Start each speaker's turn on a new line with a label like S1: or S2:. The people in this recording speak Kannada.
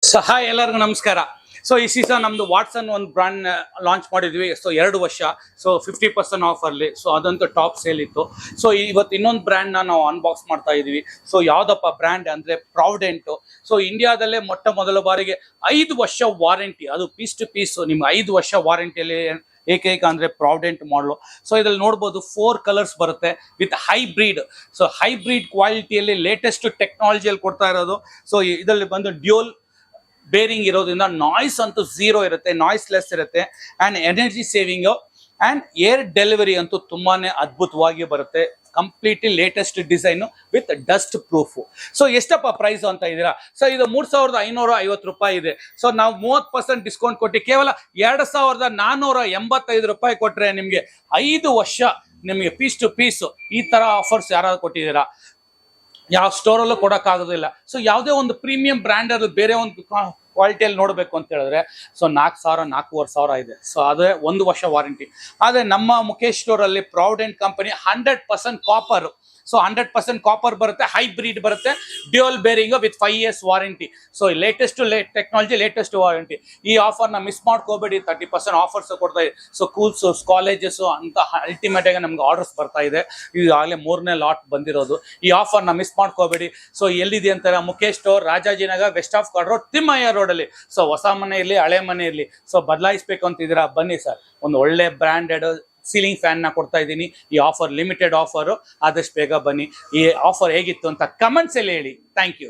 S1: ಸೊ ಹಾಯ್ ಎಲ್ಲರಿಗೂ ನಮಸ್ಕಾರ. ಸೊ ಈ ಸೀಸನ್ ನಮ್ದು ವಾಟ್ಸನ್ ಒಂದು ಬ್ರ್ಯಾಂಡ್ ಲಾಂಚ್ ಮಾಡಿದ್ವಿ. ಸೊ 2 ವರ್ಷ, ಸೊ 50% ಆಫರ್ಲಿ. ಸೊ ಅದಂತೂ ಟಾಪ್ ಸೇಲ್ ಇತ್ತು. ಸೊ ಇವತ್ತು ಇನ್ನೊಂದು ಬ್ರ್ಯಾಂಡ್ನ ನಾವು ಅನ್ಬಾಕ್ಸ್ ಮಾಡ್ತಾ ಇದೀವಿ. ಸೊ ಯಾವ್ದಪ್ಪ ಬ್ರ್ಯಾಂಡ್ ಅಂದ್ರೆ ಪ್ರಾವಿಡೆಂಟು. ಸೊ ಇಂಡಿಯಾದಲ್ಲೇ ಮೊಟ್ಟ ಮೊದಲ ಬಾರಿಗೆ 5 ವರ್ಷ ವಾರಂಟಿ, ಅದು ಪೀಸ್ ಟು ಪೀಸ್ ನಿಮ್ಗೆ 5 ವರ್ಷ ವಾರಂಟಿಯಲ್ಲಿ ಏಕೈಕ ಅಂದ್ರೆ ಪ್ರಾವಿಡೆಂಟ್ ಮಾಡಲು. ಸೊ ಇದ್ರಲ್ಲಿ ನೋಡ್ಬೋದು 4 ಕಲರ್ಸ್ ಬರುತ್ತೆ ವಿತ್ ಹೈಬ್ರಿಡ್. ಸೊ ಹೈಬ್ರಿಡ್ ಕ್ವಾಲಿಟಿಯಲ್ಲಿ ಲೇಟೆಸ್ಟ್ ಟೆಕ್ನಾಲಜಿಯಲ್ಲಿ ಕೊಡ್ತಾ ಇರೋದು. ಸೊ ಇದರಲ್ಲಿ ಬಂದು ಡ್ಯೂಲ್ ಬೇರಿಂಗ್ ಇರೋದ್ರಿಂದ ನಾಯ್ಸ್ ಅಂತೂ ಝೀರೋ ಇರುತ್ತೆ, ನಾಯ್ಸ್ಲೆಸ್ ಇರುತ್ತೆ. And energy saving and air delivery ಅಂತೂ ತುಂಬಾನೇ ಅದ್ಭುತವಾಗಿ ಬರುತ್ತೆ. Completely latest design with dust proof. So ಎಷ್ಟಪ್ಪ ಪ್ರೈಸು ಅಂತ ಇದ್ದೀರಾ? ಸೊ ಇದು 3550 ರೂಪಾಯಿ ಇದೆ. ಸೊ ನಾವು 30% ಡಿಸ್ಕೌಂಟ್ ಕೊಟ್ಟು ಕೇವಲ 2485 ರೂಪಾಯಿ ಕೊಟ್ಟರೆ ನಿಮಗೆ 5 ವರ್ಷ ನಿಮಗೆ ಪೀಸ್ ಟು ಪೀಸು. ಈ ಥರ ಆಫರ್ಸ್ ಯಾರಾದ್ರು ಕೊಟ್ಟಿದ್ದೀರಾ? ಯಾವ ಸ್ಟೋರಲ್ಲೂ ಕೊಡೋಕ್ಕಾಗೋದಿಲ್ಲ. ಸೊ ಯಾವುದೇ ಒಂದು ಪ್ರೀಮಿಯಂ ಬ್ರ್ಯಾಂಡಲ್ಲಿ ಬೇರೆ ಒಂದು ಕ್ವಾಲಿಟಿಯಲ್ಲಿ ನೋಡಬೇಕು ಅಂತ ಹೇಳಿದ್ರೆ ಸೊ 4000 4500 ಇದೆ. ಸೊ ಅದೇ 1 ವರ್ಷ ವಾರಂಟಿ. ಆದರೆ ನಮ್ಮ ಮುಖೇಶ್ ಸ್ಟೋರಲ್ಲಿ Provident company 100% copper. So 100% copper ಬರುತ್ತೆ, ಹೈಬ್ರಿಡ್ ಬರುತ್ತೆ, dual bearing with 5 years warranty. So latest technology, latest warranty. ಈ ಆಫರ್ನ ಮಿಸ್ ಮಾಡ್ಕೋಬೇಡಿ. 30% ಆಫರ್ಸ್ ಕೊಡ್ತಾ ಇದೆ. ಸೊ ಸ್ಕೂಲ್ಸು, ಕಾಲೇಜಸ್ಸು ಅಂತ ಅಲ್ಟಿಮೇಟ್ ಆಗಿ ನಮ್ಗೆ ಆರ್ಡರ್ಸ್ ಬರ್ತಾ ಇದೆ. ಈಗಾಗಲೇ 3ನೇ ಲಾಟ್ ಬಂದಿರೋದು. ಈ ಆಫರ್ನ ಮಿಸ್ ಮಾಡ್ಕೋಬೇಡಿ. ಸೊ ಎಲ್ಲಿದೆ ಅಂತಾರೆ? Mukesh store, Rajajinagar, west of chord road, Thimmaiah ರೋಡಲ್ಲಿ. ಸೊ ಹೊಸ ಮನೆ ಇರಲಿ, ಹಳೆ ಮನೆ ಇರಲಿ, ಸೊ ಬದಲಾಯಿಸಬೇಕು ಅಂತಿದ್ದೀರಾ? ಬನ್ನಿ ಸರ್, ಒಂದು ಒಳ್ಳೆ ಬ್ರ್ಯಾಂಡೆಡ್ ಸೀಲಿಂಗ್ ಫ್ಯಾನ್ ನ ಕೊಡ್ತಾ ಇದ್ದೀನಿ. ಈ ಆಫರ್ ಲಿಮಿಟೆಡ್ ಆಫರ್, ಆದಷ್ಟು ಬೇಗ ಬನ್ನಿ. ಈ ಆಫರ್ ಹೇಗಿತ್ತು ಅಂತ ಕಮೆಂಟ್ಸ್ ಅಲ್ಲಿ ಹೇಳಿ. Thank you.